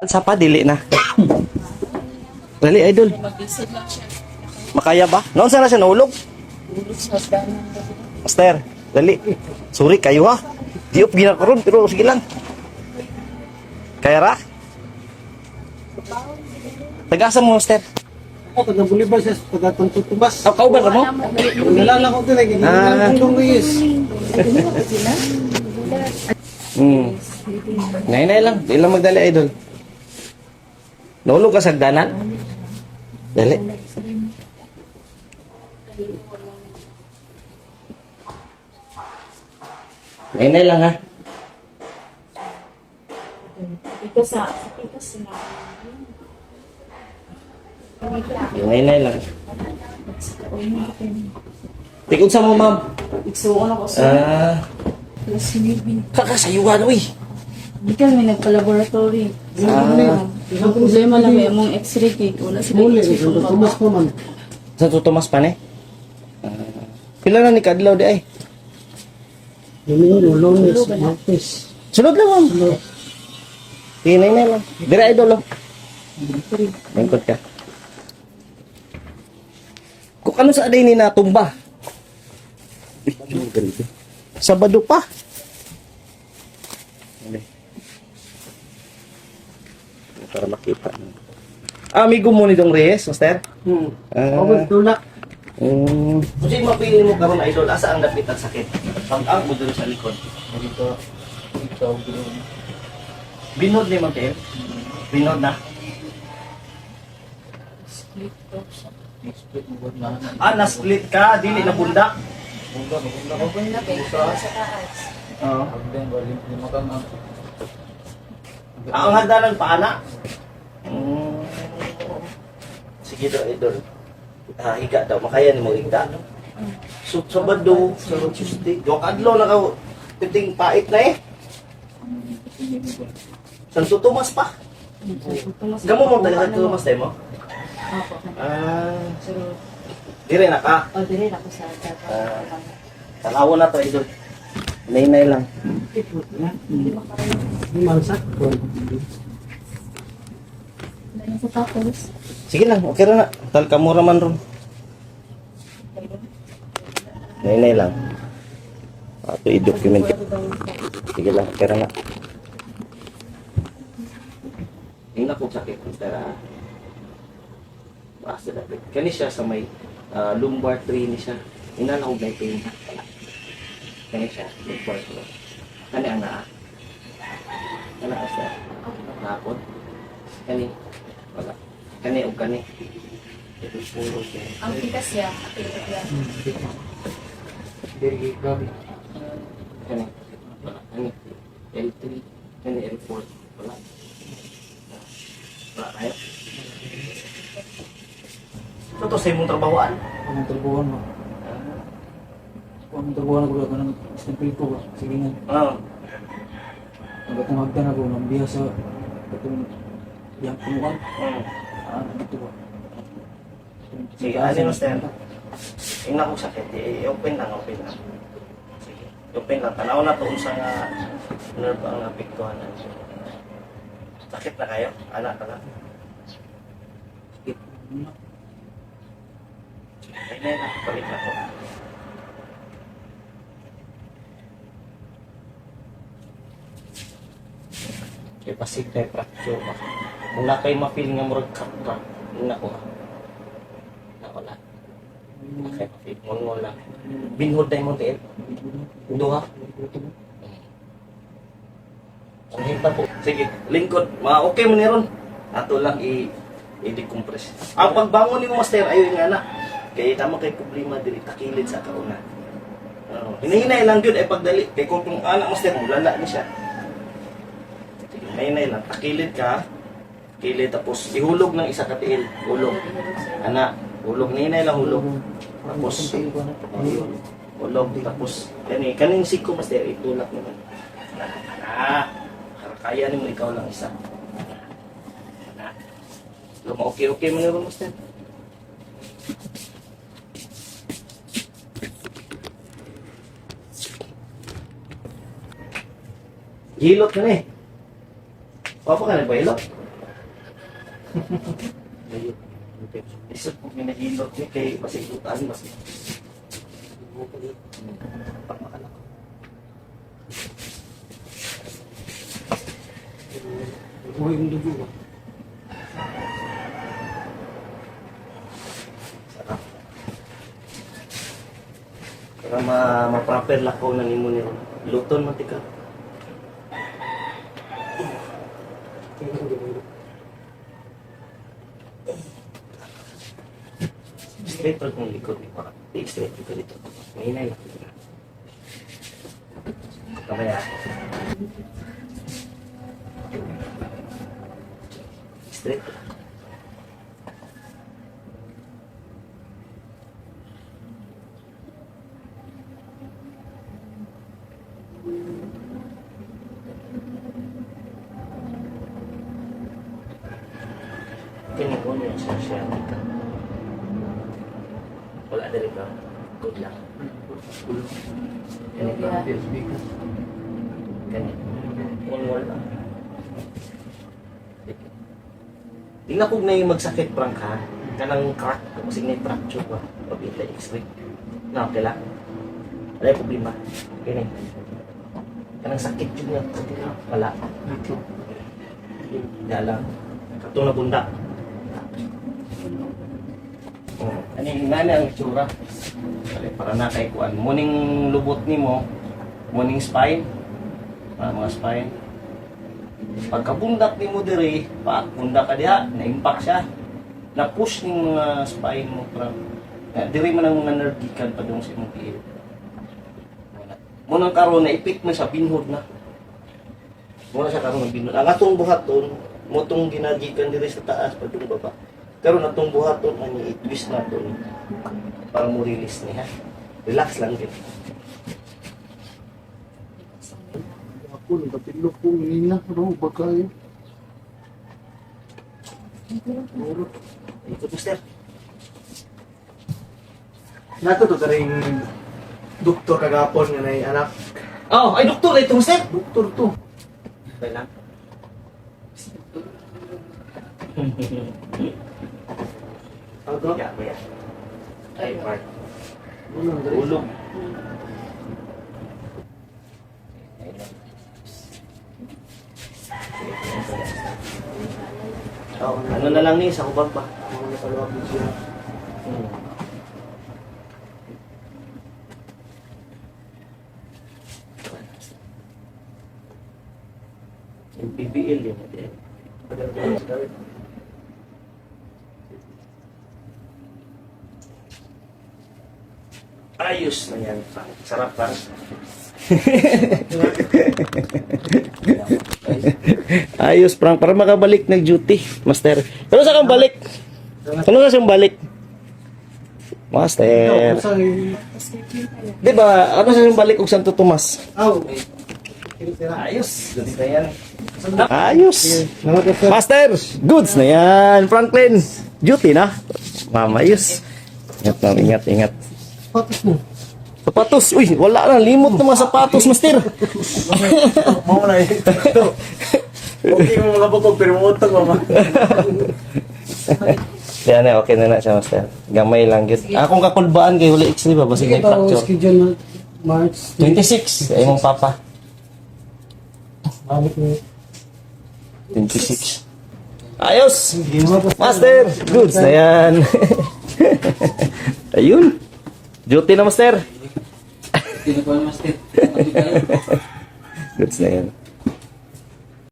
Sa pa, dili na. Dali, idol. Mag-isip lang siya. Makaya ba? Noon sana siya nahulog? Ulos sa danan. Master, dali. Sorry, kayo ha. Diop ginakaroon, pero sige lang. Kaya ra? Tagasa mo, Master. Ako, taga-Bolivar siya, taga-Tantutubas. Kauban ka mo? Nalala ko din, nagiging kong Luis. Nay lang. Di lang magdali, idol. Nahulog ka sa hagdanan? Dali. Nay lang ha. Ito sa Nay lang. Tikog sa mo, ma'am. Igsuon ako sa plus maybe. Kakasayuan, uy. Hindi kami nagpa-laboratory. Ang problema lang may mong x-ray cake. Wala sila Muli, x-ray kung Tumas baba. po man. Santo Tomas pa ne? Pila na ni Kadlaw di ay? Domingo, Lunes, Martes. Sunod lang, ma'am. Tinay na lang. Dira, idol, oh. Lingkod ka. Kung ano sa aday ni natumba. Sabado pa. Para makita. Amigo mo ni Dong Reyes, Master? Ako, tulak. Kung sino mapili mo karon idol, asa ang dapit at sakit? Pag-ang mo dun sa likod. Dito. Binod ni Matel? Binod na? Split ko siya. Na-split ka, dili na bundak. Nabunda kayo sa taas. Oo. Ang hagdanan pa, ana? Sige daw, idol. Higa daw, makaya ni mo higa. So, Sabado, sa Tuesday. Yung kadlo na ka, titing pait na eh. Santo Tomas pa. Gamo mo taga Santo Tomas tayo mo? Opo. So, Dire na ka. dire ako sa Talawo na to, idol. Nay lang. Mansak. Dahil sa tapos. Sige lang, okay na. Tal kamura man ron. Nay lang. Ato i-document. Sige lang, okay na. Hindi na po sakit. Basta dapat. Kani siya sa may lumbar tree ni siya. Inanahog na ito yung kani siya, lumbar tree. Kani ang naa. Kani ang siya. Nakapod. Kani. Wala. Kani o kani. Ito puro siya. Ang tikas niya, tikas niya. Diri, grabe. Kani. Wala. Kani. L3. Kani L4. Wala. Wala tayo. Ito to sa imong trabahoan. Ang trabuhan mo. Ang trabuhan ko ba ng stemple ko ba? Sige nga. Ang batang hagdan ako, nang biya sa katong yang punuan. Dito ba? Sige, ano mo stand? Tingnan ko sakit. I-open lang, open lang. Sige, open lang. Tanaw na to sa nga nerve ang napiktuhan. Sakit na kayo? Anak ka na? Sakit. Ay, na, balik na po. Kaya pasig na fracture ba? Kung na kayo ma-feel nga murag kapra, na ko ha. Na wala. Na kayo ma-feel. Ngungon lang. Binhod na yung montiel. Hindi ha? Ang hinta po. Sige, lingkod. Okay mo niron. Ato lang i-decompress. Ang pagbangon ni mo, master, ayaw nga na. Kaya tama kay problema dili takilid sa kauna. Hinahinay lang yun ay pagdali. Kaya kung yung anak master mo, lala ni siya. Hinahinay lang. Takilid ka. Kilid tapos ihulog ng isa katiil. Hulog. Anak, hulog. Hinahinay lang hulog. Tapos, hulog. Tapos, kaning siko master, itulak naman. Anak, kaya ni mo ikaw lang isa. Anak. Okay mo niyo master. Hilot ka na eh. Papa ka nagpahilot? Ayun. Isa po minahilot niya kay masigutan mas. Pagmakalak. Buhay yung dugo ba? Sarap. Para ma-proper lakaw ng imo niyo. Luton mantika. Straight pag mong likod ni Parang. Straight ka dito. Mahinay lang. Kamaya. Straight. Kini ko niya siya dito. Wala na rin ba? Good lang. Kani ba? Kani. One lang. Di na kog na yung magsakit prank ha. Kanang crack. Kasi na yung fracture ba? Pabita x-ray. Na, okay lang. Wala yung problema. Kani. Kanang sakit yun nga. Wala. Wala lang. Katong na bunda. Ano yung ang itsura? Para na kay kuan. Muning lubot ni mo, muning spine, mga spine. Pagkabundak ni mo diri, bundak ka diha, na-impact siya. Na-push ng mga spine mo. Diri man ang mga nerve gikan pa doon sa imong tiil. Munang karon na ipit mo sa binhod na. Muna sa karon ng binhod. Ang atong buhaton, mo tong ginagikan diri sa taas pa doon baba. Pero natong buhaton ani i-twist na to para mo release niya. Relax lang din. Ako, nagpapilok po nina. Ano, baka yun. Ito mister. Nato to karing doktor kagapon nga nay anak. Oh, ay doktor ito mister. Doktor to. Okay lang. Ako? Yeah, yeah. Ay, Mark. Unang diri. Ulog. Oh, ano na lang ni sa kubag pa. Mga nakalawag din siya. Yung PBL yun. Padagdagan sa dawit. Ayos na yan. Sarap pa. Ayos, Frank. Para makabalik nag-duty, Master. Pero saan kang balik? Ano na siyang balik? Master. Sa Di ba, ano siyang balik kung Santo Tomas? aw. Ayos. Goods na yan. Ayos. Master, goods na yan. Franklin, duty na. Mamayos. Ingat lang, ingat. Patos mo. Sapatos. Uy, wala na. Limot ng mga sapatos, Master. Mao na eh. Okay mo mga bukog pero mo utang mama. Yan na, okay na siya, Master. Gamay lang yun. Akong kakulbaan kay Huli X, di ba? Basig may fracture. schedule na March 26. Ay mong papa. Balik mo. 26. Ayos! Master! Goods na yan. Ayun. Duty na, Master. Hindi na pa naman, Master. Goods na yan.